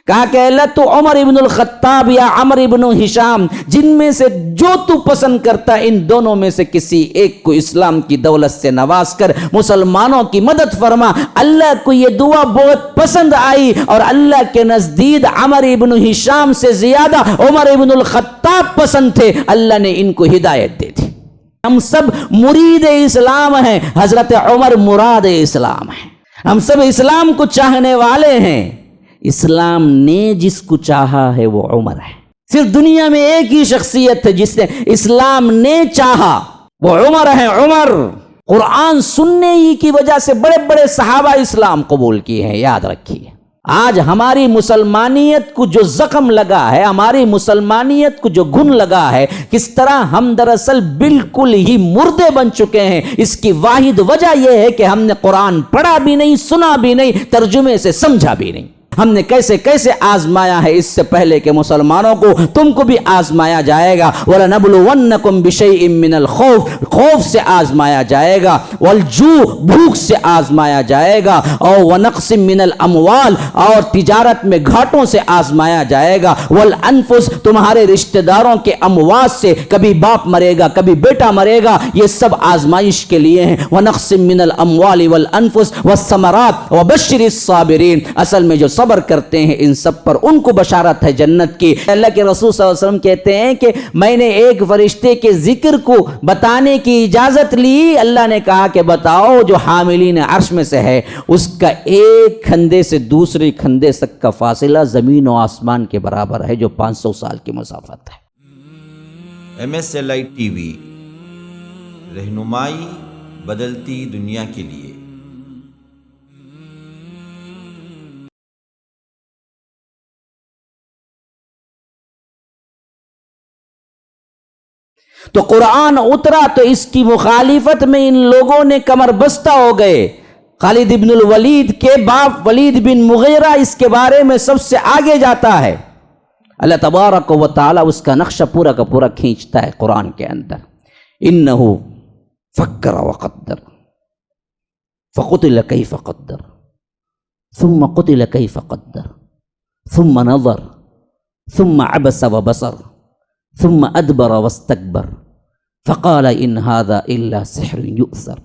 کہا کہ اللہ تو عمر ابن الخطاب یا عمر ابن ہشام، جن میں سے جو تو پسند کرتا ان دونوں میں سے کسی ایک کو اسلام کی دولت سے نواز کر، مسلمانوں کی مدد فرما۔ اللہ کو یہ دعا بہت پسند آئی اور اللہ کے نزدیک عمر ابن ہشام سے زیادہ عمر ابن الخطاب پسند تھے۔ اللہ نے ان کو ہدایت دے دی۔ ہم سب مرید اسلام ہیں، حضرت عمر مراد اسلام ہیں۔ ہم سب اسلام کو چاہنے والے ہیں۔ اسلام نے جس کو چاہا ہے وہ عمر ہے۔ صرف دنیا میں ایک ہی شخصیت ہے جس نے اسلام نے چاہا، وہ عمر ہے۔ عمر قرآن سننے ہی کی وجہ سے بڑے بڑے صحابہ اسلام قبول کیے ہیں، یاد رکھیے۔ آج ہماری مسلمانیت کو جو زخم لگا ہے، ہماری مسلمانیت کو جو گھن لگا ہے، کس طرح ہم دراصل بالکل ہی مردے بن چکے ہیں، اس کی واحد وجہ یہ ہے کہ ہم نے قرآن پڑھا بھی نہیں، سنا بھی نہیں، ترجمے سے سمجھا بھی نہیں۔ ہم نے کیسے کیسے آزمایا ہے، اس سے پہلے کہ مسلمانوں کو تم کو بھی آزمایا جائے گا۔ وَلَنَبْلُوَنَّكُمْ بِشَيْءٍ مِّنَ الْخَوْفِ، خوف سے آزمایا جائے گا، وَالْجُوعِ، بھوک سے آزمایا جائے گا، اور وَنَقْصٍ مِّنَ الْأَمْوَالِ، اور تجارت میں گھاٹوں سے آزمایا جائے گا، وَالْأَنفُسِ، تمہارے رشتہ داروں کے اموات سے، کبھی باپ مرے گا کبھی بیٹا مرے گا، یہ سب آزمائش کے لیے ہیں۔ وَنَقْصٍ مِّنَ الْأَمْوَالِ وَالْأَنفُسِ وَالثَّمَرَاتِ وَبَشِّرِ الصَّابِرِينَ، اصل میں جو صبر کرتے ہیں ان سب پر ان کو بشارت ہے جنت کی۔ اللہ کے رسول صلی اللہ علیہ وسلم کہتے ہیں کہ میں نے ایک فرشتے کے ذکر کو بتانے کی اجازت لی، اللہ نے کہا کہ بتاؤ، جو حاملین عرش میں سے ہے اس کا ایک کھندے سے دوسرے کھندے تک کا فاصلہ زمین و آسمان کے برابر ہے، جو 500 سال کی مسافت ہے۔ MSLI ٹی وی، رہنمائی بدلتی دنیا کے لیے۔ تو قرآن اترا تو اس کی مخالفت میں ان لوگوں نے کمر بستہ ہو گئے۔ خالد بن الولید کے باپ ولید بن مغیرہ اس کے بارے میں سب سے آگے جاتا ہے۔ اللہ تبارک و تعالی اس کا نقشہ پورا کا پورا کھینچتا ہے قرآن کے اندر۔ انہو فکر وقدر فقتل کیف قدر ثم قتل کیف قدر ثم نظر ثم عبس وبصر ثم ادبر واستكبر فقال ان هذا الا سحر يؤثر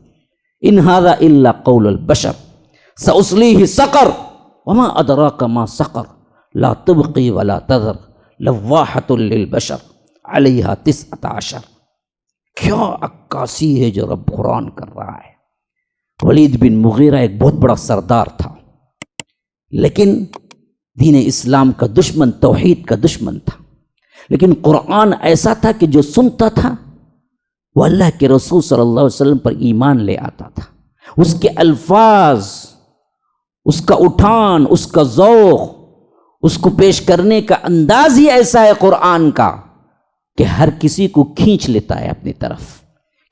ان هذا الا قول البشر سأصليه سقر وما ادراك ما سقر لا تبقي ولا تذر لواحة للبشر علیہا 19۔ کیا عکاسی ہے جو رب قرآن کر رہا ہے۔ ولید بن مغیرہ ایک بہت بڑا سردار تھا، لیکن دین اسلام کا دشمن، توحید کا دشمن تھا، لیکن قرآن ایسا تھا کہ جو سنتا تھا وہ اللہ کے رسول صلی اللہ علیہ وسلم پر ایمان لے آتا تھا۔ اس کے الفاظ، اس کا اٹھان، اس کا ذوق، اس کو پیش کرنے کا انداز ہی ایسا ہے قرآن کا کہ ہر کسی کو کھینچ لیتا ہے اپنی طرف،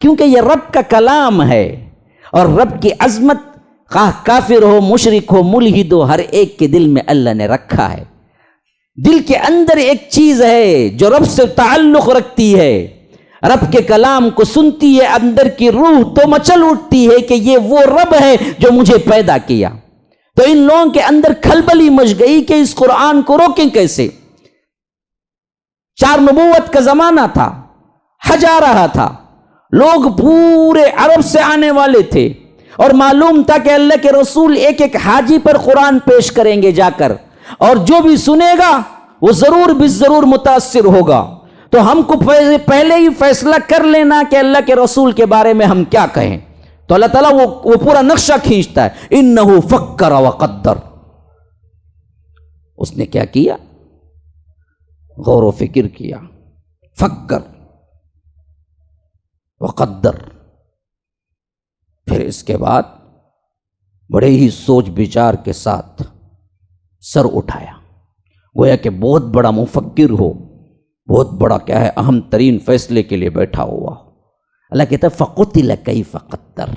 کیونکہ یہ رب کا کلام ہے، اور رب کی عظمت خواہ کافر ہو، مشرک ہو، ملحد ہو، ہر ایک کے دل میں اللہ نے رکھا ہے۔ دل کے اندر ایک چیز ہے جو رب سے تعلق رکھتی ہے، رب کے کلام کو سنتی ہے، اندر کی روح تو مچل اٹھتی ہے کہ یہ وہ رب ہے جو مجھے پیدا کیا۔ تو ان لوگوں کے اندر کھلبلی مچ گئی کہ اس قرآن کو روکیں کیسے۔ 4 نبوت کا زمانہ تھا، حج آ رہا تھا، لوگ پورے عرب سے آنے والے تھے، اور معلوم تھا کہ اللہ کے رسول ایک ایک حاجی پر قرآن پیش کریں گے جا کر، اور جو بھی سنے گا وہ ضرور بالضرور متاثر ہوگا۔ تو ہم کو پہلے ہی فیصلہ کر لینا کہ اللہ کے رسول کے بارے میں ہم کیا کہیں۔ تو اللہ تعالیٰ وہ پورا نقشہ کھینچتا ہے۔ انہو فکر وقدر، اس نے کیا کیا؟ غور و فکر کیا، فکر وقدر، پھر اس کے بعد بڑے ہی سوچ بچار کے ساتھ سر اٹھایا، گویا کہ بہت بڑا مفکر ہو، بہت بڑا کیا ہے، اہم ترین فیصلے کے لیے بیٹھا ہوا ہو۔ اللہ کہتا ہے فقتل کیف قدر،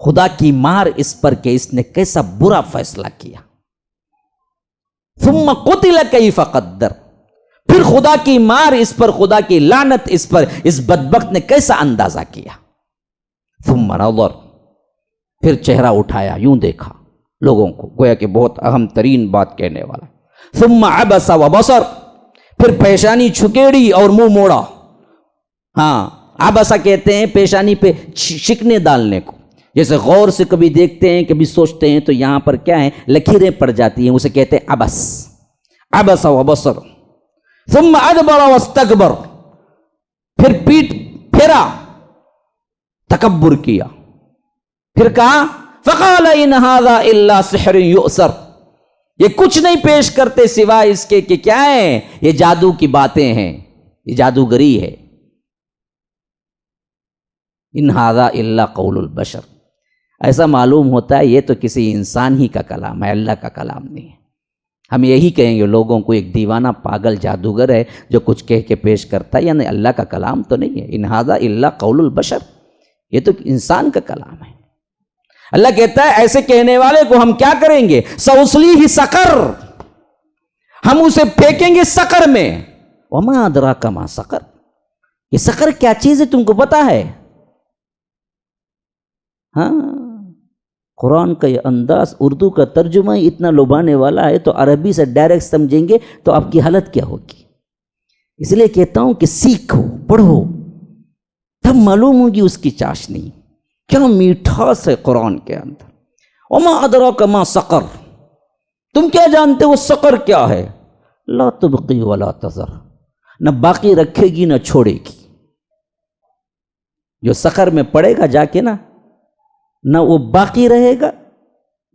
خدا کی مار اس پر کہ اس نے کیسا برا فیصلہ کیا۔ ثم قتل کیف قدر، پھر خدا کی مار اس پر، خدا کی لعنت اس پر، اس بدبخت نے کیسا اندازہ کیا۔ ثم نظر، پھر چہرہ اٹھایا، یوں دیکھا، لوگوں کو، گویا کہ بہت اہم ترین بات کہنے والا. ثم عبس وبصر، پھر پیشانی چھکیڑی اور منہ موڑا. ہاں، عبسہ کہتے ہیں پیشانی پہ شکنے ڈالنے کو، جیسے غور سے کبھی دیکھتے ہیں کبھی سوچتے ہیں تو یہاں پر کیا ہے لکیریں پڑ جاتی ہیں، اسے کہتے ہیں عبس. عبس وبصر. ثم ادبر واستکبر، پھر پیٹ پھیرا، تکبر کیا. پھر کہا فقال ان ھذا الا سحر یؤثر، یہ کچھ نہیں پیش کرتے سوائے اس کے کہ کیا ہے، یہ جادو کی باتیں ہیں، یہ جادوگری ہے. ان ھذا الا قول البشر، ایسا معلوم ہوتا ہے یہ تو کسی انسان ہی کا کلام ہے، اللہ کا کلام نہیں ہے. ہم یہی کہیں گے لوگوں کو ایک دیوانہ پاگل جادوگر ہے جو کچھ کہہ کے پیش کرتا ہے، یعنی اللہ کا کلام تو نہیں ہے. ان ھذا الا قول البشر، یہ تو انسان کا کلام ہے. اللہ کہتا ہے ایسے کہنے والے کو ہم کیا کریں گے، سأصلیہ سقر، ہم اسے پھینکیں گے سقر میں. وما ادراک ما سقر، یہ سقر کیا چیز ہے تم کو پتا ہے؟ ہاں، قرآن کا یہ انداز، اردو کا ترجمہ ہی اتنا لبھانے والا ہے تو عربی سے ڈائریکٹ سمجھیں گے تو آپ کی حالت کیا ہوگی. اس لیے کہتا ہوں کہ سیکھو، پڑھو، تب معلوم ہوگی اس کی چاشنی، کیا میٹھاس ہے قرآن کے اندر. وما ادراک ما سقر، تم کیا جانتے وہ سقر کیا ہے؟ لا تبقی ولا تذر، نہ باقی رکھے گی نہ چھوڑے گی. جو سقر میں پڑے گا جا کے نہ وہ باقی رہے گا،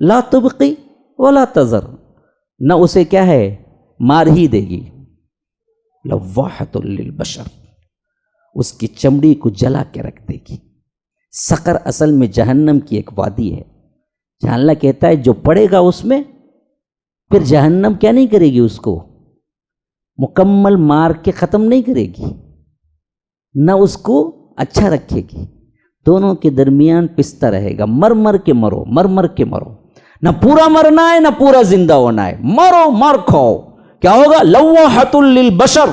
لا تبقی ولا تذر، نہ اسے کیا ہے مار ہی دے گی. لواحۃ للبشر، اس کی چمڑی کو جلا کے رکھ دے گی. سقر اصل میں جہنم کی ایک وادی ہے جہاں اللہ کہتا ہے جو پڑے گا اس میں، پھر جہنم کیا نہیں کرے گی، اس کو مکمل مار کے ختم نہیں کرے گی، نہ اس کو اچھا رکھے گی. دونوں کے درمیان پستہ رہے گا. مر مر کے مرو، مر مر کے مرو، نہ پورا مرنا ہے نہ پورا زندہ ہونا ہے، مرو مر کھاؤ. کیا ہوگا؟ لواحۃ للبشر.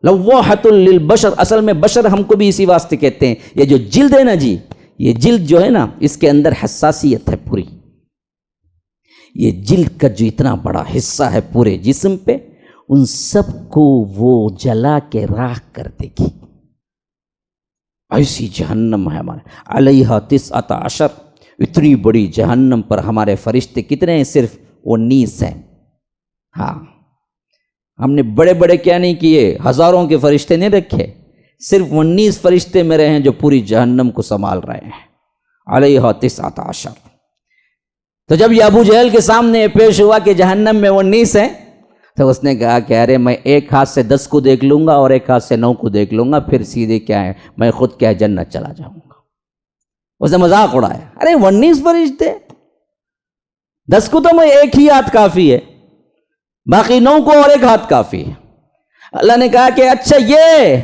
لواحۃ للبشر، اصل میں بشر ہم کو بھی اسی واسطے کہتے ہیں. یہ جو جلد ہے نا جی، یہ جلد جو ہے نا، اس کے اندر حساسیت ہے پوری. یہ جلد کا جو اتنا بڑا حصہ ہے پورے جسم پہ، ان سب کو وہ جلا کے راکھ کر دے گی. ایسی جہنم ہے ہمارے. علیہا 19، اتنی بڑی جہنم پر ہمارے فرشتے کتنے ہیں؟ صرف 19 ہیں. ہاں، ہم نے بڑے بڑے کیا نہیں کیے، ہزاروں کے فرشتے نہیں رکھے، صرف 19 فرشتے میرے ہیں جو پوری جہنم کو سنبھال رہے ہیں. علیہا 19. تو جب یہ ابو جہل کے سامنے پیش ہوا کہ جہنم میں 19 ہیں، تو اس نے کہا کہ ارے میں ایک ہاتھ سے 10 کو دیکھ لوں گا اور ایک ہاتھ سے 9 کو دیکھ لوں گا، پھر سیدھے کیا ہے میں خود کیا جنت چلا جاؤں گا. اس نے مذاق اڑایا، ارے 19 فرشتے، 10 کو تو میں ایک ہی ہاتھ کافی ہے، باقی 9 کو اور ایک ہاتھ کافی ہے. اللہ نے کہا کہ اچھا یہ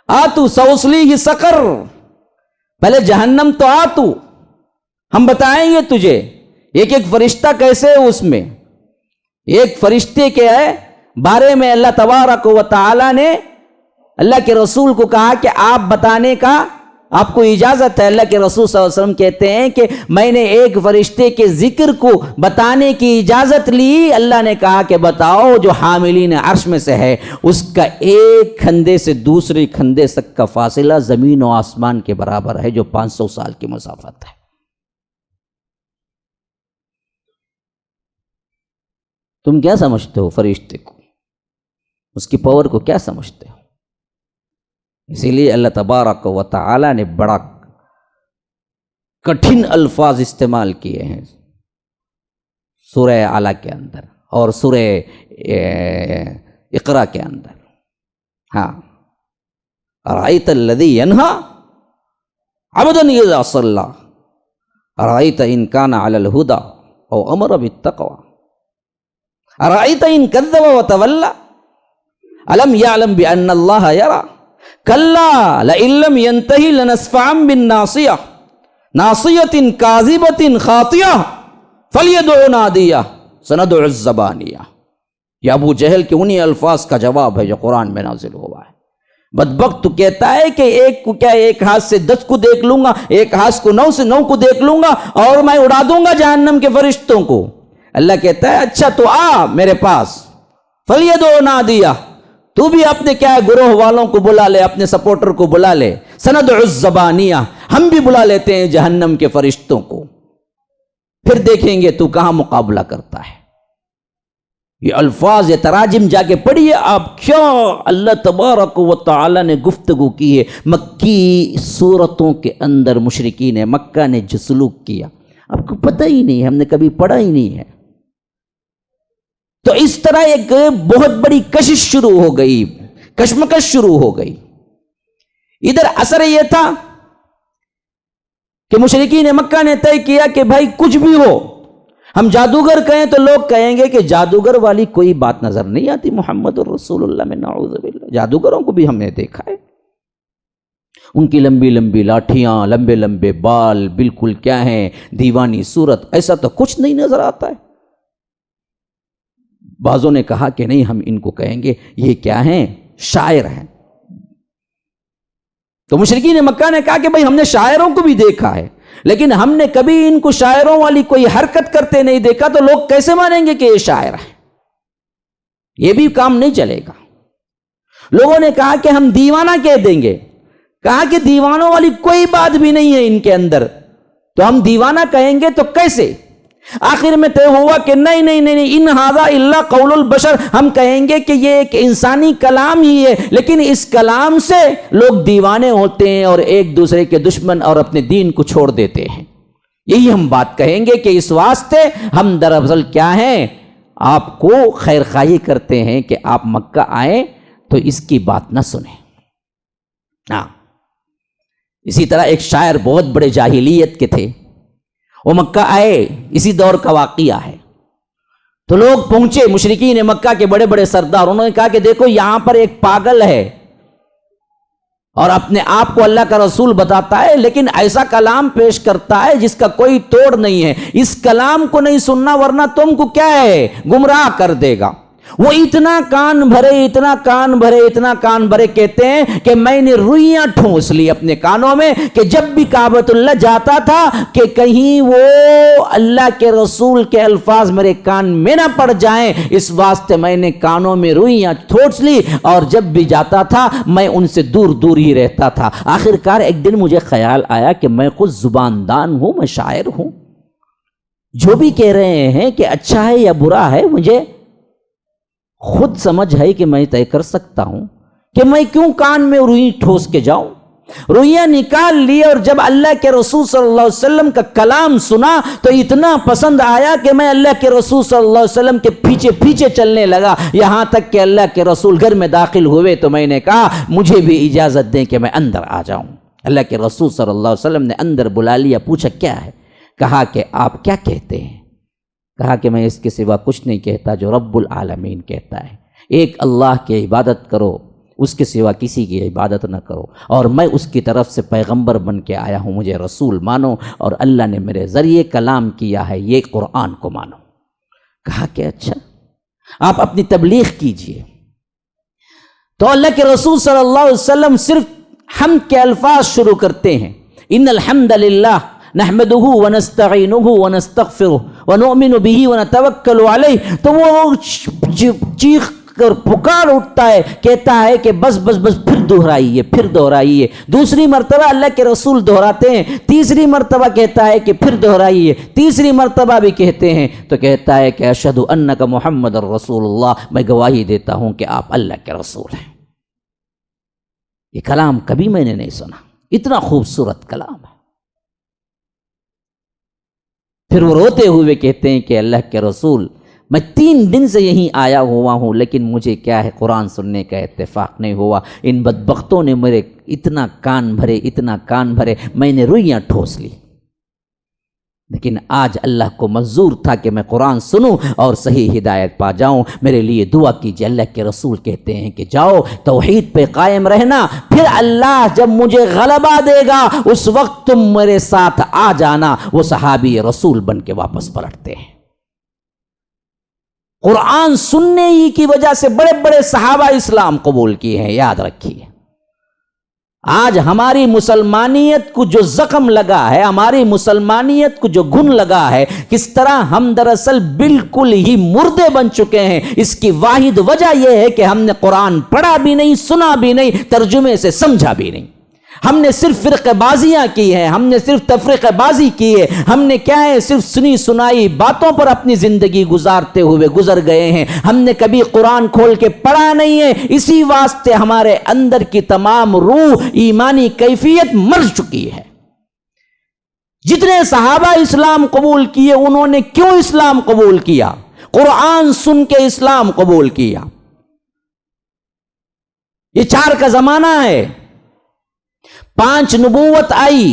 آتو سوسلی سقر، پہلے جہنم تو آتو، ہم بتائیں گے تجھے ایک ایک فرشتہ کیسے ہے. اس میں ایک فرشتے کے بارے میں اللہ تبارک و تعالی نے اللہ کے رسول کو کہا کہ آپ بتانے کا آپ کو اجازت ہے. اللہ کے رسول صلی اللہ علیہ وسلم کہتے ہیں کہ میں نے ایک فرشتے کے ذکر کو بتانے کی اجازت لی. اللہ نے کہا کہ بتاؤ، جو حاملین عرش میں سے ہے اس کا ایک کھندے سے دوسرے کھندے تک کا فاصلہ زمین و آسمان کے برابر ہے، جو 500 سال کی مسافت ہے. تم کیا سمجھتے ہو فرشتے کو، اس کی پاور کو کیا سمجھتے ہو؟ اسی لیے اللہ تبارک و تعالی نے بڑا کٹھن الفاظ استعمال کیے ہیں سورہ اعلیٰ کے اندر اور سورہ اقرا کے اندر. ہاں، ارأیت الذی ینہا عبدا اذا صلی، ارأیت ان کان علی الہدی او امر بالتقوی، ارأیت ان کذب وتولی، الم یعلم بان اللہ یری، کلا لئن لم ینتہی لنسفعا بالناصیہ، ناصیۃ کاذبۃ خاطیہ، فلیدع نادیہ سندع الزبانیہ. یہ ابو جہل کے انہی الفاظ کا جواب ہے جو قرآن میں نازل ہوا ہے. بدبخت تو کہتا ہے کہ ایک کو کیا ایک ہاتھ سے 10 کو دیکھ لوں گا، ایک ہاتھ کو 9 سے 9 کو دیکھ لوں گا اور میں اڑا دوں گا جہنم کے فرشتوں کو۔ اللہ کہتا ہے اچھا تو آ میرے پاس، فَلْيَدْعُ نَادِيَهُ، تو بھی اپنے کیا ہے گروہ والوں کو بلا لے، اپنے سپورٹر کو بلا لے، سَنَدْعُ الزَّبَانِيَةَ، ہم بھی بلا لیتے ہیں جہنم کے فرشتوں کو، پھر دیکھیں گے تو کہاں مقابلہ کرتا ہے۔ یہ الفاظ یہ تراجم جا کے پڑھیے آپ، کیا اللہ تبارک و تعالی نے گفتگو کی ہے مکی صورتوں کے اندر مشرکین مکہ نے جو سلوک کیا، آپ کو پتہ ہی نہیں، ہم نے کبھی پڑھا ہی نہیں ہے۔ تو اس طرح ایک بہت بڑی کشش شروع ہو گئی، کشمکش شروع ہو گئی۔ ادھر اثر یہ تھا کہ مشرکین مکہ نے طے کیا کہ بھائی کچھ بھی ہو، ہم جادوگر کہیں تو لوگ کہیں گے کہ جادوگر والی کوئی بات نظر نہیں آتی محمد الرسول اللہ میں، نعوذ باللہ۔ جادوگروں کو بھی ہم نے دیکھا ہے، ان کی لمبی لمبی لاٹھیاں، لمبے لمبے بال، بالکل کیا ہیں دیوانی صورت، ایسا تو کچھ نہیں نظر آتا ہے۔ بعضوں نے کہا کہ نہیں، ہم ان کو کہیں گے یہ کیا ہیں، شاعر ہیں۔ تو مشرکین مکہ نے کہا کہ بھائی ہم نے شاعروں کو بھی دیکھا ہے، لیکن ہم نے کبھی ان کو شاعروں والی کوئی حرکت کرتے نہیں دیکھا، تو لوگ کیسے مانیں گے کہ یہ شاعر ہے؟ یہ بھی کام نہیں چلے گا۔ لوگوں نے کہا کہ ہم دیوانہ کہہ دیں گے، کہا کہ دیوانوں والی کوئی بات بھی نہیں ہے ان کے اندر، تو ہم دیوانہ کہیں گے تو کیسے؟ آخر میں طے ہوا کہ نہیں نہیں نہیں، ان ھذا الا قول البشر، ہم کہیں گے کہ یہ ایک انسانی کلام ہی ہے، لیکن اس کلام سے لوگ دیوانے ہوتے ہیں اور ایک دوسرے کے دشمن اور اپنے دین کو چھوڑ دیتے ہیں۔ یہی ہم بات کہیں گے کہ اس واسطے ہم دراصل کیا ہیں، آپ کو خیر خواہی کرتے ہیں کہ آپ مکہ آئیں تو اس کی بات نہ سنیں۔ ہاں، اسی طرح ایک شاعر بہت بڑے جاہلیت کے تھے، وہ مکہ آئے، اسی دور کا واقعہ ہے۔ تو لوگ پہنچے، مشرکین مکہ کے بڑے بڑے سردار، انہوں نے کہا کہ دیکھو یہاں پر ایک پاگل ہے اور اپنے آپ کو اللہ کا رسول بتاتا ہے، لیکن ایسا کلام پیش کرتا ہے جس کا کوئی توڑ نہیں ہے، اس کلام کو نہیں سننا ورنہ تم کو کیا ہے، گمراہ کر دے گا۔ وہ اتنا کان بھرے، اتنا کان بھرے، اتنا کان بھرے کہتے ہیں کہ میں نے روئیاں ٹھونس لی اپنے کانوں میں کہ جب بھی کعبۃ اللہ جاتا تھا کہ کہیں وہ اللہ کے رسول کے الفاظ میرے کان میں نہ پڑ جائیں، اس واسطے میں نے کانوں میں روئیاں ٹھونس لی، اور جب بھی جاتا تھا میں ان سے دور دور ہی رہتا تھا۔ آخر کار ایک دن مجھے خیال آیا کہ میں خود زباندان ہوں، میں شاعر ہوں، جو بھی کہہ رہے ہیں کہ اچھا ہے یا برا ہے، مجھے خود سمجھ ہے کہ میں طے کر سکتا ہوں کہ میں کیوں کان میں روئی ٹھوس کے جاؤں۔ روئیاں نکال لی، اور جب اللہ کے رسول صلی اللہ علیہ وسلم کا کلام سنا تو اتنا پسند آیا کہ میں اللہ کے رسول صلی اللہ علیہ وسلم کے پیچھے پیچھے چلنے لگا، یہاں تک کہ اللہ کے رسول گھر میں داخل ہوئے تو میں نے کہا مجھے بھی اجازت دیں کہ میں اندر آ جاؤں۔ اللہ کے رسول صلی اللہ علیہ وسلم نے اندر بلا لیا، پوچھا کیا ہے؟ کہا کہ آپ کیا کہتے ہیں؟ کہا کہ میں اس کے سوا کچھ نہیں کہتا جو رب العالمین کہتا ہے، ایک اللہ کی عبادت کرو، اس کے سوا کسی کی عبادت نہ کرو، اور میں اس کی طرف سے پیغمبر بن کے آیا ہوں، مجھے رسول مانو، اور اللہ نے میرے ذریعے کلام کیا ہے، یہ قرآن کو مانو۔ کہا کہ اچھا آپ اپنی تبلیغ کیجئے۔ تو اللہ کے رسول صلی اللہ علیہ وسلم صرف حمد کے الفاظ شروع کرتے ہیں، ان الحمد للہ نحمده ونستعینه ونستغفره ونؤمن به ونتوکل علیہ، تو وہ چیخ کر پکار اٹھتا ہے، کہتا ہے کہ بس بس بس، پھر دہرائیے، پھر دہرائیے۔ دوسری مرتبہ اللہ کے رسول دہراتے ہیں، تیسری مرتبہ کہتا ہے کہ پھر دہرائیے، تیسری مرتبہ بھی کہتے ہیں تو کہتا ہے کہ اشہد انک محمد الرسول اللہ، میں گواہی دیتا ہوں کہ آپ اللہ کے رسول ہیں۔ یہ کلام کبھی میں نے نہیں سنا، اتنا خوبصورت کلام ہے۔ پھر وہ روتے ہوئے کہتے ہیں کہ اللہ کے رسول، میں 3 دن سے یہیں آیا ہوا ہوں، لیکن مجھے کیا ہے قرآن سننے کا اتفاق نہیں ہوا، ان بدبختوں نے میرے اتنا کان بھرے، اتنا کان بھرے، میں نے روئیاں ٹھوس لی، لیکن آج اللہ کو منظور تھا کہ میں قرآن سنوں اور صحیح ہدایت پا جاؤں، میرے لیے دعا کیجیے۔ اللہ کے رسول کہتے ہیں کہ جاؤ توحید پہ قائم رہنا، پھر اللہ جب مجھے غلبہ دے گا اس وقت تم میرے ساتھ آ جانا۔ وہ صحابی رسول بن کے واپس پلٹتے ہیں۔ قرآن سننے ہی کی وجہ سے بڑے بڑے صحابہ اسلام قبول کیے ہیں، یاد رکھیے۔ آج ہماری مسلمانیت کو جو زخم لگا ہے، ہماری مسلمانیت کو جو گھن لگا ہے، کس طرح ہم دراصل بالکل ہی مردے بن چکے ہیں، اس کی واحد وجہ یہ ہے کہ ہم نے قرآن پڑھا بھی نہیں، سنا بھی نہیں، ترجمے سے سمجھا بھی نہیں۔ ہم نے صرف فرقہ بازیاں کی ہیں، ہم نے صرف تفریقہ بازی کی ہے، ہم نے کیا ہے صرف سنی سنائی باتوں پر اپنی زندگی گزارتے ہوئے گزر گئے ہیں، ہم نے کبھی قرآن کھول کے پڑھا نہیں ہے، اسی واسطے ہمارے اندر کی تمام روح ایمانی کیفیت مر چکی ہے۔ جتنے صحابہ اسلام قبول کیے، انہوں نے کیوں اسلام قبول کیا؟ قرآن سن کے اسلام قبول کیا۔ یہ 4 کا زمانہ ہے، 5 نبوت آئی،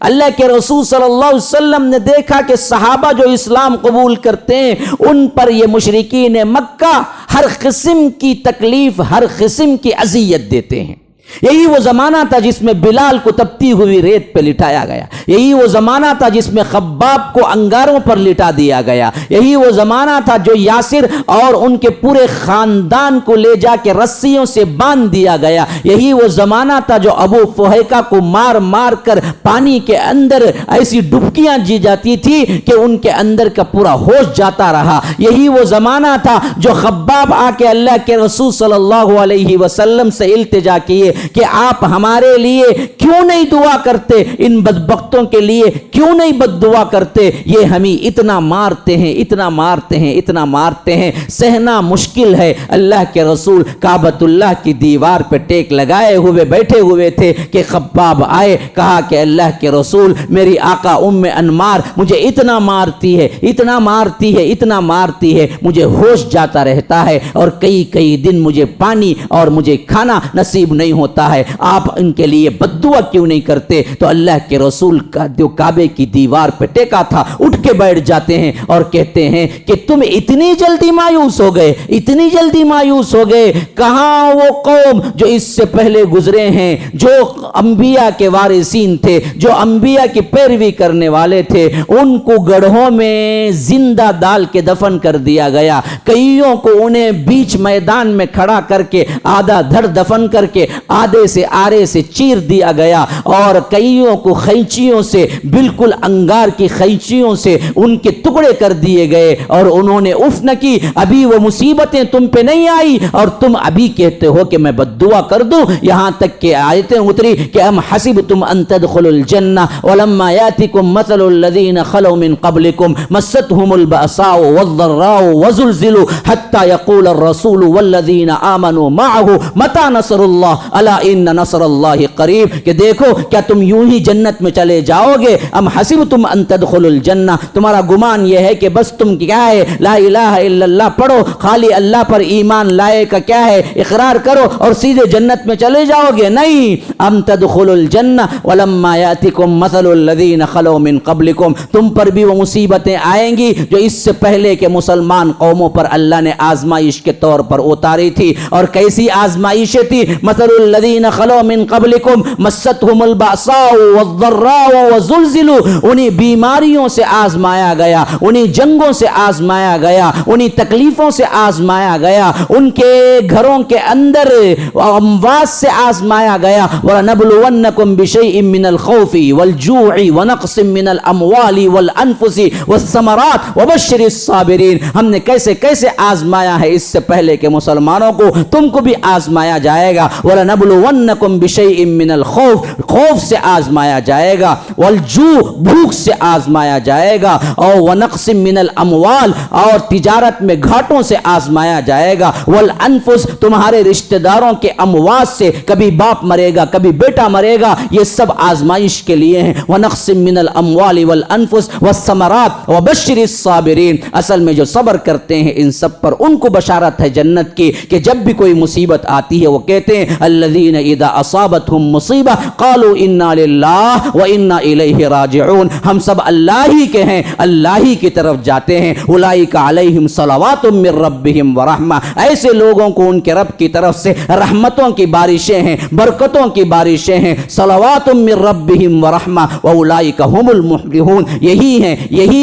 اللہ کے رسول صلی اللہ علیہ وسلم نے دیکھا کہ صحابہ جو اسلام قبول کرتے ہیں ان پر یہ مشرکین مکہ ہر قسم کی تکلیف، ہر قسم کی اذیت دیتے ہیں۔ یہی وہ زمانہ تھا جس میں بلال کو تپتی ہوئی ریت پہ لٹایا گیا، یہی وہ زمانہ تھا جس میں خباب کو انگاروں پر لٹا دیا گیا، یہی وہ زمانہ تھا جو یاسر اور ان کے پورے خاندان کو لے جا کے رسیوں سے باندھ دیا گیا، یہی وہ زمانہ تھا جو ابو فہیکہ کو مار مار کر پانی کے اندر ایسی ڈبکیاں دی جاتی تھی کہ ان کے اندر کا پورا ہوش جاتا رہا، یہی وہ زمانہ تھا جو خباب آ کے اللہ کے رسول صلی اللہ علیہ وسلم سے التجا کیے کہ آپ ہمارے لیے کیوں نہیں دعا کرتے، ان بدبختوں کے لیے کیوں نہیں بد دعا کرتے، یہ ہمیں اتنا مارتے ہیں، اتنا مارتے ہیں، اتنا مارتے ہیں، سہنا مشکل ہے۔ اللہ کے رسول کعبۃ اللہ کی دیوار پہ ٹیک لگائے ہوئے بیٹھے ہوئے تھے کہ خباب آئے، کہا کہ اللہ کے رسول میری آقا ام انمار مجھے اتنا مارتی ہے، اتنا مارتی ہے، اتنا مارتی ہے، مجھے ہوش جاتا رہتا ہے اور کئی دن مجھے پانی اور مجھے کھانا نصیب نہیں ہوتا ہے، آپ ان کے لیے بد دعا کیوں نہیں کرتے؟ تو اللہ کے رسول کا جو کعبے کی دیوار پہ ٹیکا تھا اٹھ کے بیٹھ جاتے ہیں اور کہتے ہیں کہ تم اتنی جلدی مایوس ہو گئے، اتنی جلدی مایوس ہو گئے، کہاں وہ قوم جو اس سے پہلے گزرے ہیں، جو انبیاء کے وارثین تھے، جو انبیاء کی پیروی کرنے والے تھے، ان کو گڑھوں میں زندہ ڈال کے دفن کر دیا گیا، کئیوں کو انہیں بیچ میدان میں کھڑا کر کے آدھا دھڑ دفن کر کے آدھے سے آرے سے چیر دیا گیا، اور کئیوں کو خینچیوں سے، بالکل انگار کی خینچیوں سے ان کے ٹکڑے کر دیے گئے، اور انہوں نے اف نہ کی، ابھی وہ مصیبتیں تم پہ نہیں آئی اور تم ابھی کہتے ہو کہ میں بد دعا کر دوں۔ یہاں تک کہ آیتیں اتری کہ ام حسبتم ان تدخلوا الجنہ ولما یاتکم مثل الذین خلوا من قبلکم مستهم البأساء والضراء وزلزلوا حتى يقول الرسول والذین آمنوا معه متى نصر اللہ الا ان نصر اللہ قریب، کہ دیکھو کیا تم یوں ہی جنت میں چلے جاؤ گے؟ ام حسبتم ان تدخلوا الجنہ، تمہارا گمان یہ ہے کہ بس تم کیا ہے لا الہ الا اللہ پڑھو، خالی اللہ پر ایمان لائے کا کیا ہے اقرار کرو اور سیدھے جنت میں چلے جاؤ گے؟ نہیں، ام تدخلوا الجنہ ولما یاتکم مثل الذین خلوا من قبلکم، تم پر بھی وہ مصیبتیں آئیں گی جو اس سے پہلے کے مسلمان قوموں پر اللہ نے آزمائش کے طور پر اتاری تھی، اور کیسی آزمائشیں تھی؟ مثل الذین خلوا من قبلکم مستهم البأساء والضراء وزلزلوا، انہیں بیماریوں سے آزمایا گیا، انہیں جنگوں سے آزمایا گیا، انہیں تکلیفوں سے آزمایا گیا، ان کے گھروں کے اندر اموات سے آزمایا گیا، وَلَنَبْلُوَنَّكُمْ بِشَيْءٍ مِّنَ الْخَوْفِ وَالْجُوعِ وَنَقْصٍ مِّنَ الْأَمْوَالِ وَالْأَنفُسِ وَالثَّمَرَاتِ وَبَشِّرِ الصَّابِرِينَ، ہم نے کیسے کیسے آزمایا ہے اس سے پہلے کے مسلمانوں کو، تم کو بھی آزمایا جائے گا۔ وَلَنَبْلُوَنَّكُمْ بِشَيْءٍ مِّنَ الْخَوْفِ، خوف سے آزمایا جائے گا، وَالْجُوعِ، بھوک سے آزمایا جائے گا، اور وَنَقْصٍ مِّنَ الْأَمْوَالِ، اور تجارت میں گھاٹوں سے آزمایا جائے گا، وَالْأَنفُسِ، تمہارے رشتہ داروں کے اموات سے، کبھی باپ مرے گا کبھی بیٹا مرے گا، یہ سب آزمائش کے لیے ہیں۔ وَنَقْصٍ مِّنَ الْأَمْوَالِ وَالْأَنفُسِ وَالثَّمَرَاتِ وَبَشِّرِ الصَّابِرِينَ، اصل میں جو صبر کرتے ہیں ان سب پر ان کو بشارت ہے جنت کی، کہ جب بھی کوئی مصیبت آتی ہے وہ کہتے ہیں الذین اذا اصابتهم مصیبہ قالوا انا للہ وانا الیہ راجعون، ہم سب اللہ ہی کے ہیں، اللہ ہی کی طرف جاتے ہیں۔ اولئک علیہم صلوات من ربہم ورحمہ، ایسے لوگوں کو ان کے رب کی طرف سے رحمتوں کی بارشیں ہیں، برکتوں کی بارشیں ہیں، صلوات من ربہم ورحمہ واولئک هم المفلحون، یہی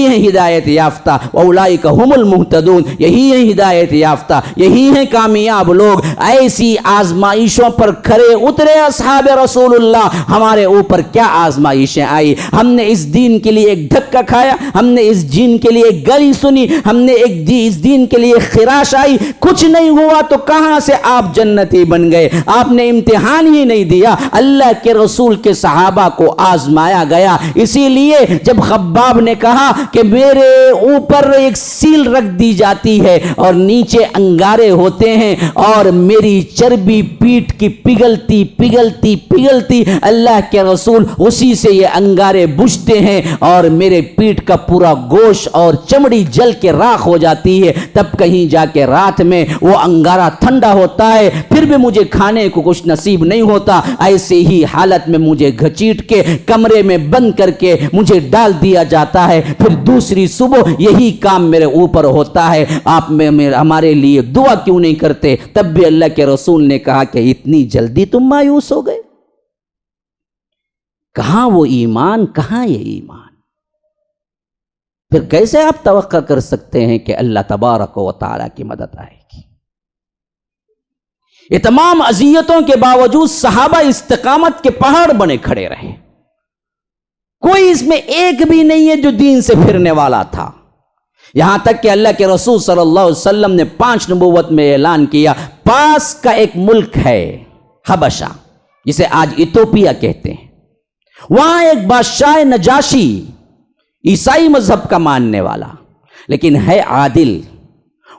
ہیں ہدایت یافتہ، واولئک هم المہتدون، یہی ہیں ہدایت یافتہ، یہی ہیں کامیاب لوگ۔ ایسی آزمائشوں پر کھڑے اترے اصحاب رسولullah، ہمارے اوپر کیا آزمائشیں آئی، ہم نے اس دین کے لیے ایک دھکا کھایا، ہم نے اس دین کے لیے ایک گالی سنی، ہم نے اس دین کے لیے خراش آئی، کچھ نہیں ہوا تو کہاں سے آپ جنتی بن گئے؟ آپ نے امتحان ہی نہیں دیا۔ اللہ کے رسول کے صحابہ کو آزمایا گیا، اسی لیے جب خباب نے کہا کہ میرے اوپر ایک سیل رکھ دی جاتی ہے اور نیچے انگارے ہوتے ہیں اور میری چربی پیٹ کی پگھلتی پگھلتی پگھلتی اللہ کے رسول اسی سے یہ انگارے بجھتے ہیں اور میرے پیٹ کا پورا گوشت اور چمڑی جل کے راکھ ہو جاتی ہے، تب کہیں جا کے رات میں وہ انگارہ ٹھنڈا ہوتا ہے، پھر بھی مجھے کھانے کو کچھ نصیب نہیں ہوتا، ایسے ہی حالت میں مجھے گھچیٹ کے کمرے میں بند کر کے مجھے ڈال دیا جاتا ہے، پھر دوسری صبح یہی کام میرے اوپر ہوتا ہے، آپ ہمارے لیے دعا کیوں نہیں کرتے؟ تب بھی اللہ کے رسول نے کہا کہ اتنی جلدی تم مایوس ہو گئے؟ کہاں وہ ایمان، کہاں یہ ایمان؟ پھر کیسے آپ توقع کر سکتے ہیں کہ اللہ تبارک و تعالیٰ کی مدد آئے گی؟ یہ تمام اذیتوں کے باوجود صحابہ استقامت کے پہاڑ بنے کھڑے رہے، کوئی اس میں ایک بھی نہیں ہے جو دین سے پھرنے والا تھا، یہاں تک کہ اللہ کے رسول صلی اللہ علیہ وسلم نے 5 نبوت میں اعلان کیا، پاس کا ایک ملک ہے حبشہ جسے آج ایتھوپیا کہتے ہیں، وہاں ایک بادشاہ نجاشی عیسائی مذہب کا ماننے والا لیکن ہے عادل،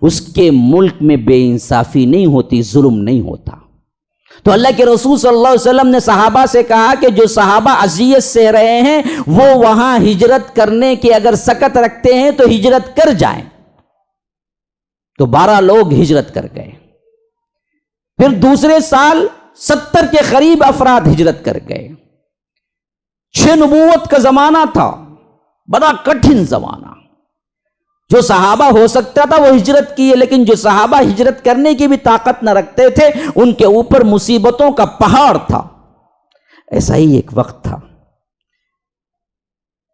اس کے ملک میں بے انصافی نہیں ہوتی، ظلم نہیں ہوتا، تو اللہ کے رسول صلی اللہ علیہ وسلم نے صحابہ سے کہا کہ جو صحابہ اذیت سے رہے ہیں وہ وہاں ہجرت کرنے کے اگر سکت رکھتے ہیں تو ہجرت کر جائیں، تو 12 لوگ ہجرت کر گئے، پھر دوسرے سال 70 کے قریب افراد ہجرت کر گئے۔ 6 نبوت کا زمانہ تھا، بڑا کٹھن زمانہ، جو صحابہ ہو سکتا تھا وہ ہجرت کیے، لیکن جو صحابہ ہجرت کرنے کی بھی طاقت نہ رکھتے تھے ان کے اوپر مصیبتوں کا پہاڑ تھا۔ ایسا ہی ایک وقت تھا،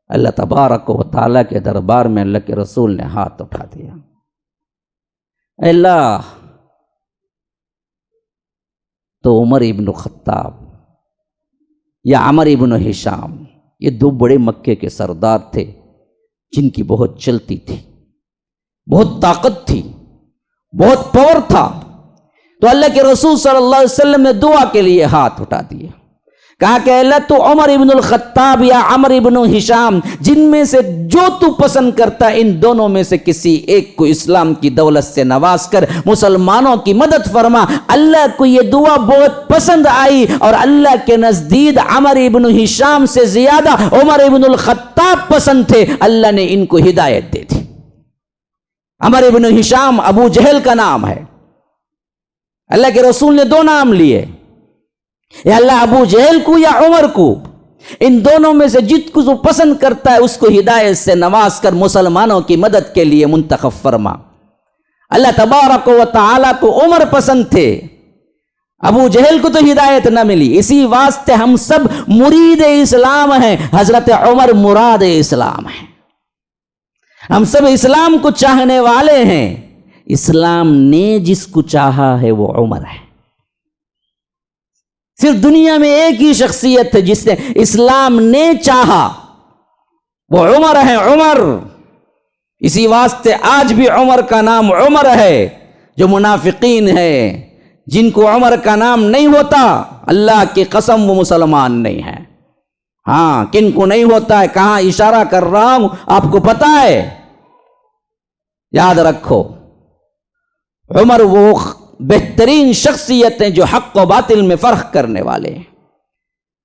اللہ تبارک و تعالیٰ کے دربار میں اللہ کے رسول نے ہاتھ اٹھا دیا، اے اللہ، تو عمر ابن خطاب یا عمر ابن ہشام، یہ 2 بڑے مکے کے سردار تھے جن کی بہت چلتی تھی، بہت طاقت تھی، بہت پاور تھا، تو اللہ کے رسول صلی اللہ علیہ وسلم نے دعا کے لیے ہاتھ اٹھا دیے، کہا کہ اللہ تو عمر ابن الخطاب یا عمر ابن ہشام، جن میں سے جو تو پسند کرتا ان دونوں میں سے کسی ایک کو اسلام کی دولت سے نواز کر مسلمانوں کی مدد فرما۔ اللہ کو یہ دعا بہت پسند آئی اور اللہ کے نزدیک عمر ابن ہشام سے زیادہ عمر ابن الخطاب پسند تھے، اللہ نے ان کو ہدایت دے دی۔ عمر ابن ہشام ابو جہل کا نام ہے، اللہ کے رسول نے 2 نام لیے، یا اللہ ابو جہل کو یا عمر کو، ان دونوں میں سے جس کو پسند کرتا ہے اس کو ہدایت سے نواز کر مسلمانوں کی مدد کے لیے منتخب فرما۔ اللہ تبارک و تعالیٰ کو عمر پسند تھے، ابو جہل کو تو ہدایت نہ ملی، اسی واسطے ہم سب مرید اسلام ہیں، حضرت عمر مراد اسلام ہیں، ہم سب اسلام کو چاہنے والے ہیں، اسلام نے جس کو چاہا ہے وہ عمر ہے۔ صرف دنیا میں ایک ہی شخصیت ہے جس نے اسلام نے چاہا، وہ عمر ہے، عمر۔ اسی واسطے آج بھی عمر کا نام عمر ہے۔ جو منافقین ہیں جن کو عمر کا نام نہیں ہوتا، اللہ کی قسم وہ مسلمان نہیں ہے۔ ہاں، کن کو نہیں ہوتا ہے، کہاں اشارہ کر رہا ہوں آپ کو پتا ہے، یاد رکھو۔ عمر وہ بہترین شخصیت ہیں جو حق و باطل میں فرق کرنے والے ہیں۔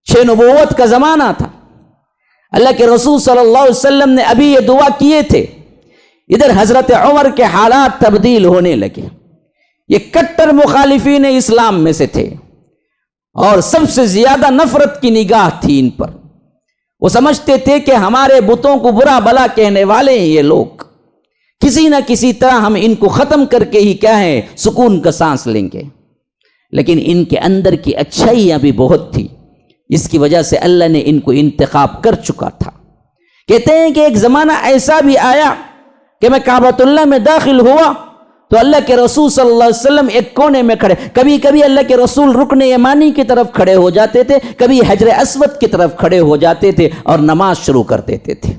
6 نبوت کا زمانہ تھا، اللہ کے رسول صلی اللہ علیہ وسلم نے ابھی یہ دعا کیے تھے، ادھر حضرت عمر کے حالات تبدیل ہونے لگے۔ یہ کٹر مخالفین اسلام میں سے تھے اور سب سے زیادہ نفرت کی نگاہ تھی ان پر۔ وہ سمجھتے تھے کہ ہمارے بتوں کو برا بلا کہنے والے ہیں یہ لوگ، کسی نہ کسی طرح ہم ان کو ختم کر کے ہی کیا ہے سکون کا سانس لیں گے۔ لیکن ان کے اندر کی اچھائیاں بھی بہت تھی، اس کی وجہ سے اللہ نے ان کو انتخاب کر چکا تھا۔ کہتے ہیں کہ ایک زمانہ ایسا بھی آیا کہ میں کعبۃ اللہ میں داخل ہوا تو اللہ کے رسول صلی اللہ علیہ وسلم ایک کونے میں کھڑے، کبھی کبھی اللہ کے رسول رکن یمانی کی طرف کھڑے ہو جاتے تھے، کبھی حجر اسود کی طرف کھڑے ہو جاتے تھے اور نماز شروع کر دیتے تھے۔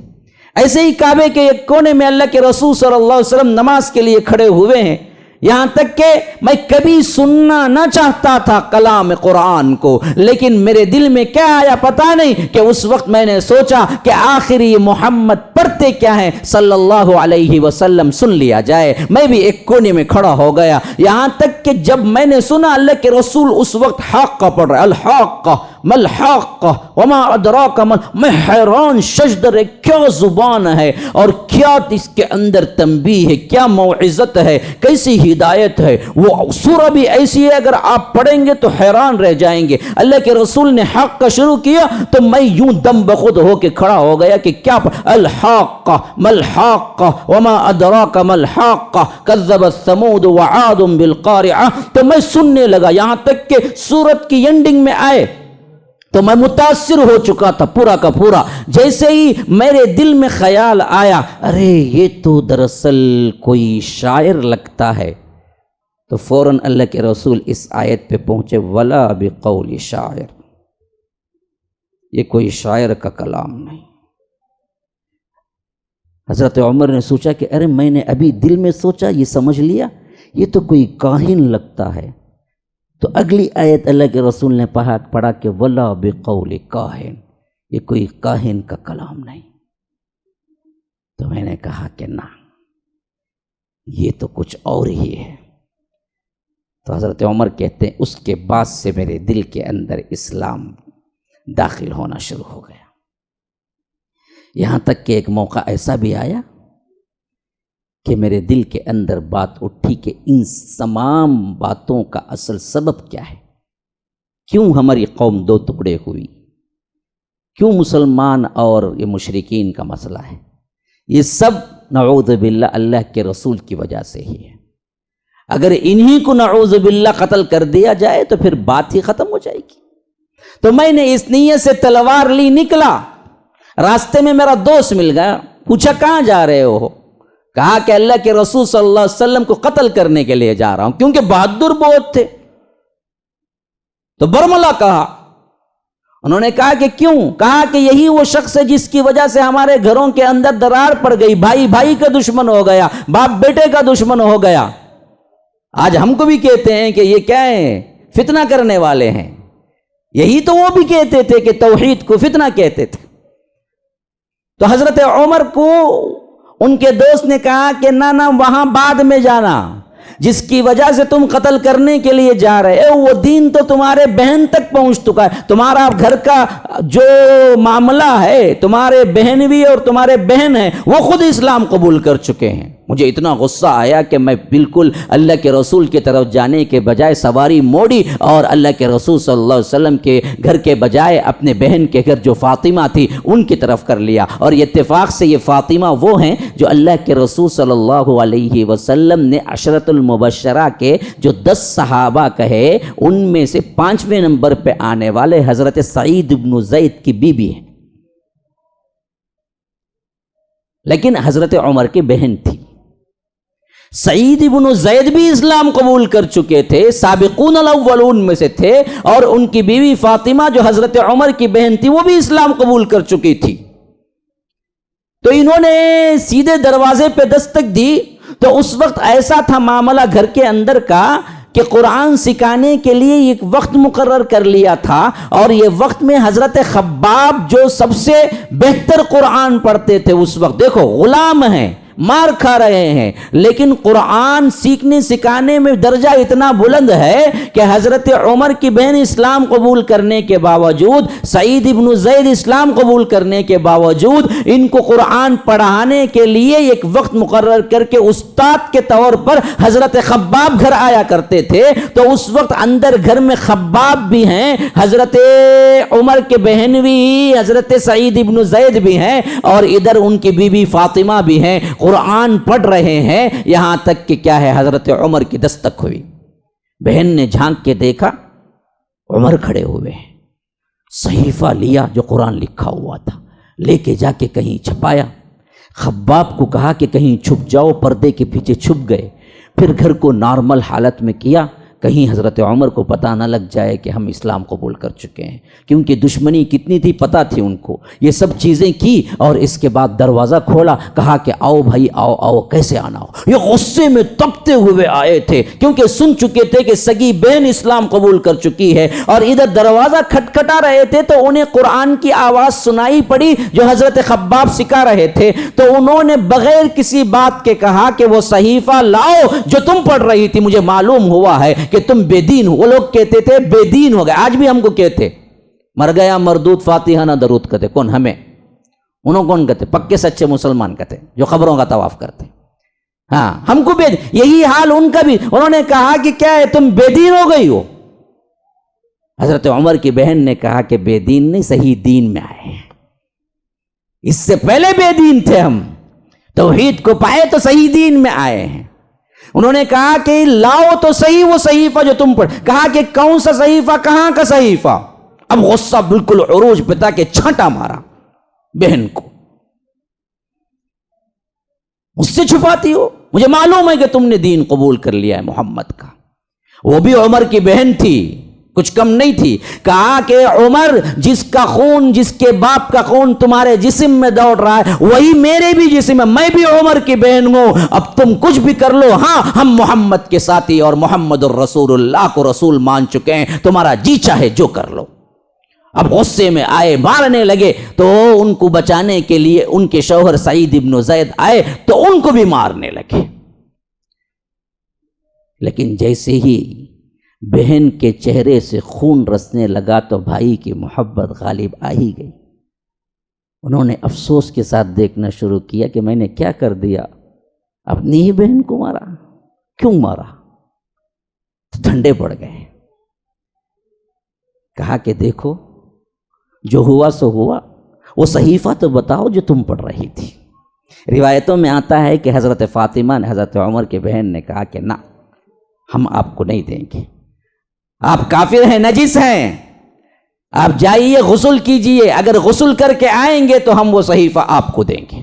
ایسے ہی کعبے کے ایک کونے میں اللہ کے رسول صلی اللہ علیہ وسلم نماز کے لیے کھڑے ہوئے ہیں، یہاں تک کہ میں کبھی سننا نہ چاہتا تھا کلام قرآن کو، لیکن میرے دل میں کیا آیا پتہ نہیں کہ اس وقت میں نے سوچا کہ آخر یہ محمد پڑھتے کیا ہیں صلی اللہ علیہ وسلم، سن لیا جائے۔ میں بھی ایک کونے میں کھڑا ہو گیا، یہاں تک کہ جب میں نے سنا اللہ کے رسول اس وقت حاقہ پڑھ رہے، الحاقہ ملحاقہ وما ادراک ما، میں حیران شجدر کیا زبان ہے اور کیا اس کے اندر تنبیہ ہے، کیا موعظت ہے، کیسی ہدایت ہے۔ وہ سورہ بھی ایسی ہے اگر آپ پڑھیں گے تو حیران رہ جائیں گے۔ اللہ کے رسول نے حق کا شروع کیا تو میں یوں دم بخود ہو کے کھڑا ہو گیا کہ کیا الحاقہ ملحاقہ وما ادراک ملحاقہ کذبت ثمود وعاد بالقارعہ، تو میں سننے لگا یہاں تک کہ سورت کی اینڈنگ میں آئے تو میں متاثر ہو چکا تھا پورا کا پورا۔ جیسے ہی میرے دل میں خیال آیا ارے یہ تو دراصل کوئی شاعر لگتا ہے، تو فوراً اللہ کے رسول اس آیت پہ پہنچے، ولا بقول شاعر، یہ کوئی شاعر کا کلام نہیں۔ حضرت عمر نے سوچا کہ ارے میں نے ابھی دل میں سوچا، یہ سمجھ لیا یہ تو کوئی کاہن لگتا ہے۔ تو اگلی آیت اللہ کے رسول نے پڑھا کہ ولا بقول کاہن، یہ کوئی کاہن کا کلام نہیں۔ تو میں نے کہا کہ نہ، یہ تو کچھ اور ہی ہے۔ تو حضرت عمر کہتے ہیں اس کے بعد سے میرے دل کے اندر اسلام داخل ہونا شروع ہو گیا، یہاں تک کہ ایک موقع ایسا بھی آیا کہ میرے دل کے اندر بات اٹھی کہ ان تمام باتوں کا اصل سبب کیا ہے، کیوں ہماری قوم دو ٹکڑے ہوئی، کیوں مسلمان اور یہ مشرکین کا مسئلہ ہے، یہ سب نعوذ باللہ اللہ کے رسول کی وجہ سے ہی ہے۔ اگر انہی کو نعوذ باللہ قتل کر دیا جائے تو پھر بات ہی ختم ہو جائے گی۔ تو میں نے اس نیت سے تلوار لی، نکلا، راستے میں میرا دوست مل گیا، پوچھا کہاں جا رہے ہو؟ کہا کہ اللہ کے رسول صلی اللہ علیہ وسلم کو قتل کرنے کے لیے جا رہا ہوں، کیونکہ بہادر بہت تھے۔ تو برملا کہا، انہوں نے کہا کہ کیوں؟ کہا کہ یہی وہ شخص ہے جس کی وجہ سے ہمارے گھروں کے اندر درار پڑ گئی، بھائی بھائی کا دشمن ہو گیا، باپ بیٹے کا دشمن ہو گیا۔ آج ہم کو بھی کہتے ہیں کہ یہ کیا ہے، فتنہ کرنے والے ہیں، یہی تو وہ بھی کہتے تھے کہ توحید کو فتنہ کہتے تھے۔ تو حضرت عمر کو ان کے دوست نے کہا کہ نہ وہاں بعد میں جانا، جس کی وجہ سے تم قتل کرنے کے لیے جا رہے ہو وہ دین تو تمہارے بہن تک پہنچ چکا ہے، تمہارا گھر کا جو معاملہ ہے، تمہارے بہنوی اور تمہارے بہن ہیں وہ خود اسلام قبول کر چکے ہیں۔ مجھے اتنا غصہ آیا کہ میں بالکل اللہ کے رسول کی طرف جانے کے بجائے سواری موڑی اور اللہ کے رسول صلی اللہ علیہ وسلم کے گھر کے بجائے اپنے بہن کے گھر جو فاطمہ تھی ان کی طرف کر لیا۔ اور یہ اتفاق سے یہ فاطمہ وہ ہیں جو اللہ کے رسول صلی اللہ علیہ وسلم نے عشرۃ المبشرہ کے جو 10 صحابہ کہے ان میں سے 5ویں نمبر پہ آنے والے حضرت سعید بن زید کی بیوی ہیں، لیکن حضرت عمر کی بہن تھی۔ سعید بن زید بھی اسلام قبول کر چکے تھے، سابقون الاولون میں سے تھے، اور ان کی بیوی فاطمہ جو حضرت عمر کی بہن تھی وہ بھی اسلام قبول کر چکی تھی۔ تو انہوں نے سیدھے دروازے پہ دستک دی، تو اس وقت ایسا تھا معاملہ گھر کے اندر کا کہ قرآن سکھانے کے لیے ایک وقت مقرر کر لیا تھا، اور یہ وقت میں حضرت خباب جو سب سے بہتر قرآن پڑھتے تھے اس وقت، دیکھو غلام ہیں، مار کھا رہے ہیں، لیکن قرآن سیکھنے سکھانے میں درجہ اتنا بلند ہے کہ حضرت عمر کی بہن اسلام قبول کرنے کے باوجود، سعید بن زید اسلام قبول کرنے کے باوجود ان کو قرآن پڑھانے کے لیے ایک وقت مقرر کر کے استاد کے طور پر حضرت خباب گھر آیا کرتے تھے۔ تو اس وقت اندر گھر میں خباب بھی ہیں، حضرت عمر کے بہن بھی حضرت سعید بن زید بھی ہیں، اور ادھر ان کی بیوی فاطمہ بھی ہیں، قرآن پڑھ رہے ہیں۔ یہاں تک کہ کیا ہے، حضرت عمر کی دستک ہوئی، بہن نے جھانک کے دیکھا عمر کھڑے ہوئے ہیں، صحیفہ لیا جو قرآن لکھا ہوا تھا، لے کے جا کے کہیں چھپایا، خباب کو کہا کہ کہیں چھپ جاؤ، پردے کے پیچھے چھپ گئے، پھر گھر کو نارمل حالت میں کیا، کہیں حضرت عمر کو پتہ نہ لگ جائے کہ ہم اسلام قبول کر چکے ہیں، کیونکہ دشمنی کتنی تھی پتہ تھی ان کو۔ یہ سب چیزیں کی اور اس کے بعد دروازہ کھولا، کہا کہ آؤ بھائی آؤ آؤ، کیسے آنا ہو۔ یہ غصے میں تپتے ہوئے آئے تھے، کیونکہ سن چکے تھے کہ سگی بہن اسلام قبول کر چکی ہے، اور ادھر دروازہ کھٹکھٹا رہے تھے تو انہیں قرآن کی آواز سنائی پڑی جو حضرت خباب سکھا رہے تھے، تو انہوں نے بغیر کسی بات کے کہا کہ وہ صحیفہ لاؤ جو تم پڑھ رہی تھی، مجھے معلوم ہوا ہے کہ تم بے دین ہو۔ وہ لوگ کہتے تھے بے دین ہو گئے، آج بھی ہم کو کہتے مر گیا مردود فاتحہ نہ درود کہتے، کون ہمیں، انہوں کون کہتے، پکے سچے مسلمان کہتے جو قبروں کا طواف کرتے۔ ہاں ہم کو یہی حال ان کا بھی، انہوں نے کہا کہ کیا ہے تم بے دین ہو گئی ہو۔ حضرت عمر کی بہن نے کہا کہ بے دین نہیں، صحیح دین میں آئے ہیں، اس سے پہلے بے دین تھے ہم، توحید کو پائے تو صحیح دین میں آئے ہیں۔ انہوں نے کہا کہ لاؤ تو صحیح وہ صحیفہ جو تم پڑھ، کہا کہ کون سا صحیفہ، کہاں کا صحیفہ۔ اب غصہ بالکل عروج پہ تھا کہ چھانٹا مارا بہن کو، مجھ سے چھپاتی ہو، مجھے معلوم ہے کہ تم نے دین قبول کر لیا ہے محمد کا۔ وہ بھی عمر کی بہن تھی، کچھ کم نہیں تھی۔ کہا کہ عمر، جس کا خون، جس کے باپ کا خون تمہارے جسم میں دوڑ رہا ہے وہی میرے بھی جسم میں، میں بھی عمر کی بہن ہوں، اب تم کچھ بھی کر لو، ہاں ہم محمد کے ساتھی اور محمد الرسول اللہ کو رسول مان چکے ہیں، تمہارا جی چاہے جو کر لو۔ اب غصے میں آئے، مارنے لگے، تو ان کو بچانے کے لیے ان کے شوہر سعید ابن زید آئے تو ان کو بھی مارنے لگے۔ لیکن جیسے ہی بہن کے چہرے سے خون رسنے لگا تو بھائی کی محبت غالب آ ہی گئی۔ انہوں نے افسوس کے ساتھ دیکھنا شروع کیا کہ میں نے کیا کر دیا، اپنی ہی بہن کو مارا، کیوں مارا؟ تو ٹھنڈے پڑ گئے۔ کہا کہ دیکھو جو ہوا سو ہوا، وہ صحیفہ تو بتاؤ جو تم پڑھ رہی تھی۔ روایتوں میں آتا ہے کہ حضرت فاطمہ نے حضرت عمر کے بہن نے کہا کہ نہ، ہم آپ کو نہیں دیں گے، آپ کافر ہیں، نجس ہیں، آپ جائیے غسل کیجئے، اگر غسل کر کے آئیں گے تو ہم وہ صحیفہ آپ کو دیں گے۔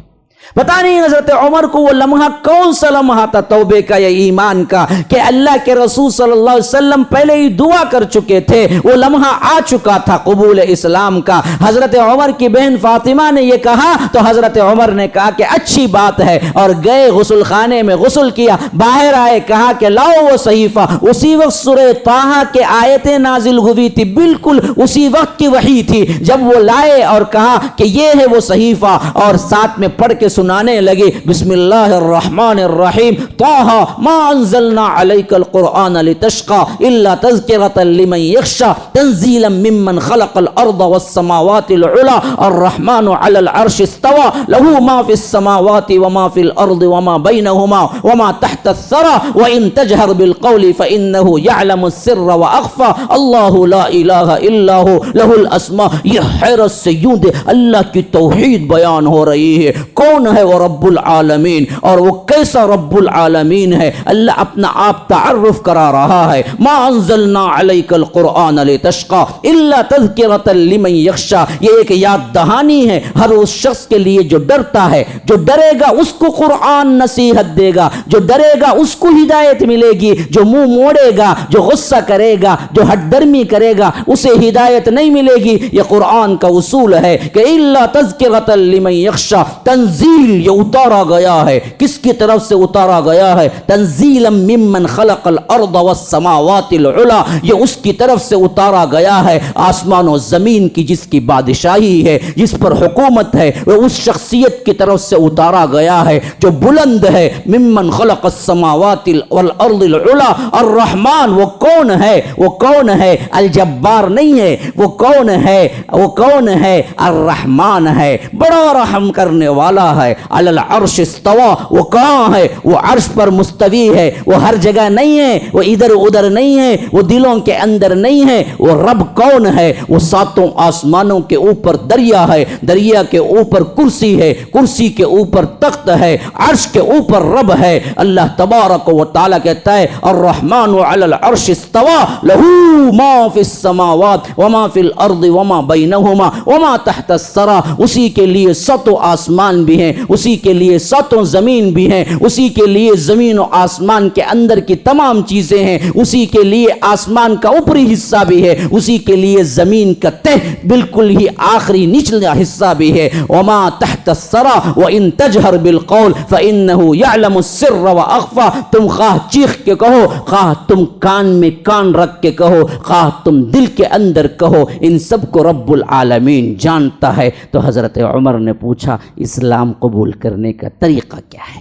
پتہ نہیں حضرت عمر کو وہ لمحہ کون سا لمحہ تھا، توبے کا یا ایمان کا، کہ اللہ کے رسول صلی اللہ علیہ وسلم پہلے ہی دعا کر چکے تھے، وہ لمحہ آ چکا تھا قبول اسلام کا۔ حضرت عمر کی بہن فاطمہ نے یہ کہا تو حضرت عمر نے کہا کہ اچھی بات ہے، اور گئے غسل خانے میں غسل کیا، باہر آئے، کہا کہ لاؤ وہ صحیفہ۔ اسی وقت سورہ طٰہٰ کے آیتیں نازل ہوئی تھی، بالکل اسی وقت کی وحی تھی، جب وہ لائے اور کہا کہ یہ ہے وہ صحیفہ، اور ساتھ میں پڑھ کے سنانے لگے، بسم اللہ الرحمن الرحیم، طٰہٰ ما انزلنا علیک القرآن لتشقى الا تذکرۃ لمن یخشى تنزیلا ممن خلق الارض والسماوات العلی الرحمن علی العرش استوى له ما فی السماوات وما فی الارض وما بینہما وما تحت الثری وان تجہر بالقول فانه يعلم السر واخفى اللہ لا الہ الا هو له الاسماء۔ یہ حیرت سے یوں دے اللہ کی توحید بیان ہو رہی ہے، کون ہے وہ رب العالمین، اور وہ کیسا رب العالمین ہے، اللہ اپنا آپ تعارف کرا رہا ہے۔ ما انزلنا علیک القرآن لتشقى الا تذکرۃ لمن یخشى، یہ ایک یاد دہانی ہے ہر اس شخص کے لیے جو ڈرتا ہے، جو ڈرے گا اس کو قرآن نصیحت دے گا، جو ڈرے گا اس کو ہدایت ملے گی، جو منہ موڑے گا، جو غصہ کرے گا، جو ہٹ درمی کرے گا، اسے ہدایت نہیں ملے گی۔ یہ قرآن کا اصول ہے کہ الا تذکرۃ لمن یخشى، تنزیل یہ اتارا گیا ہے، کس کی طرف سے اتارا گیا ہے؟ تنزیلا ممن خلق الارض والسماوات العلی، یہ اس کی طرف سے اتارا گیا ہے، آسمان و زمین کی جس کی بادشاہی ہے، جس پر حکومت ہے، وہ اس شخصیت کی طرف سے اتارا گیا ہے جو بلند ہے۔ ممن خلق السماوات والارض العلی، الرحمن وہ کون ہے؟ وہ کون ہے؟ الجبار نہیں ہے، وہ کون ہے؟ وہ کون ہے؟ الرحمن ہے، بڑا رحم کرنے والا ہے۔ علی العرش استوى، وہ کہاں ہے؟ وہ عرش پر مستوی ہے، وہ ہر جگہ نہیں ہے، وہ ادھر ادھر نہیں ہے، وہ دلوں کے اندر نہیں ہے۔ وہ رب کون ہے؟ وہ ساتوں آسمانوں کے اوپر دریا ہے، دریا کے اوپر کرسی ہے، کرسی کے اوپر تخت ہے، عرش کے اوپر رب ہے۔ اللہ تبارک و تعالی کہتا ہے الرحمن علی العرش استوى له ما فی السماوات وما فی الارض وما بینہما وما تحت الثری، اسی کے لیے ساتوں آسمان بھی ہیں اسی کے لیے ساتوں زمین بھی ہیں، اسی کے لیے زمین و آسمان کے اندر کی تمام چیزیں ہیں، اسی کے لیے آسمان کا اوپری حصہ بھی ہے، اسی کے لیے زمین کا تہ بالکل ہی آخری نچلا حصہ بھی ہے۔ وما تحت الثری وان تجہر بالقول فانہ یعلم السر واخفی، تم خواہ چیخ کے کہو، خواہ تم کان میں کان رکھ کے کہو، خواہ تم دل کے اندر کہو، ان سب کو رب العالمین جانتا ہے۔ تو حضرت عمر نے پوچھا اسلام قبول کرنے کا طریقہ کیا ہے؟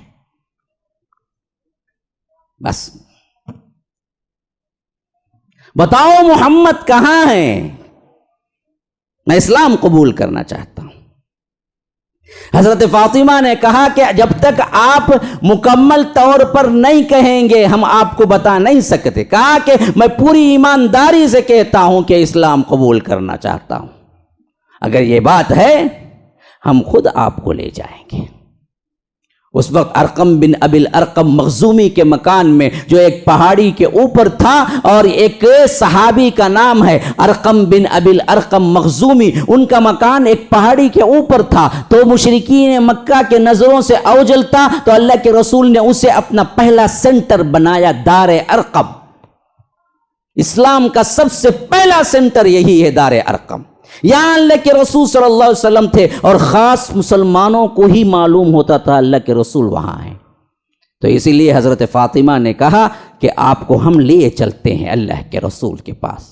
بس بتاؤ محمد کہاں ہیں، میں اسلام قبول کرنا چاہتا ہوں۔ حضرت فاطمہ نے کہا کہ جب تک آپ مکمل طور پر نہیں کہیں گے ہم آپ کو بتا نہیں سکتے۔ کہا کہ میں پوری ایمانداری سے کہتا ہوں کہ اسلام قبول کرنا چاہتا ہوں، اگر یہ بات ہے ہم خود آپ کو لے جائیں گے۔ اس وقت ارقم بن ابی الارقم مخزومی کے مکان میں، جو ایک پہاڑی کے اوپر تھا، اور ایک صحابی کا نام ہے ارقم بن ابی الارقم مخزومی، ان کا مکان ایک پہاڑی کے اوپر تھا، تو مشرکین مکہ کے نظروں سے اوجل تھا، تو اللہ کے رسول نے اسے اپنا پہلا سینٹر بنایا، دار ارقم۔ اسلام کا سب سے پہلا سینٹر یہی ہے، دار ارقم۔ یہاں اللہ کے رسول صلی اللہ علیہ وسلم تھے، اور خاص مسلمانوں کو ہی معلوم ہوتا تھا اللہ کے رسول وہاں ہیں۔ تو اسی لیے حضرت فاطمہ نے کہا کہ آپ کو ہم لیے چلتے ہیں اللہ کے رسول کے پاس۔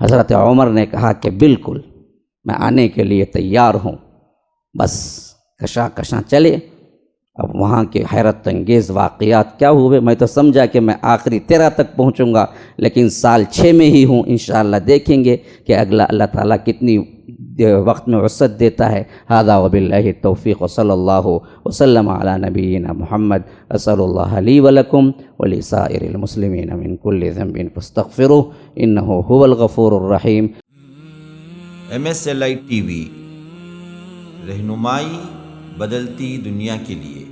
حضرت عمر نے کہا کہ بالکل میں آنے کے لیے تیار ہوں، بس کشاں چلے۔ اب وہاں کے حیرت انگیز واقعات کیا ہوئے، میں تو سمجھا کہ میں آخری 13 تک پہنچوں گا، لیکن سال 6 میں ہی ہوں۔ انشاءاللہ دیکھیں گے کہ اگلا اللہ تعالیٰ کتنی وقت میں وسعت دیتا ہے۔ ھذا وباللہ التوفیق وصلی اللہ وسلم علی نبینا محمد۔ اسأل اللہ لی ولکم ولسائر المسلمین من کل ذنب فاستغفروہ انہ هو الغفور الرحیم۔ MSLI TV رہنمائی بدلتی دنیا کے لیے۔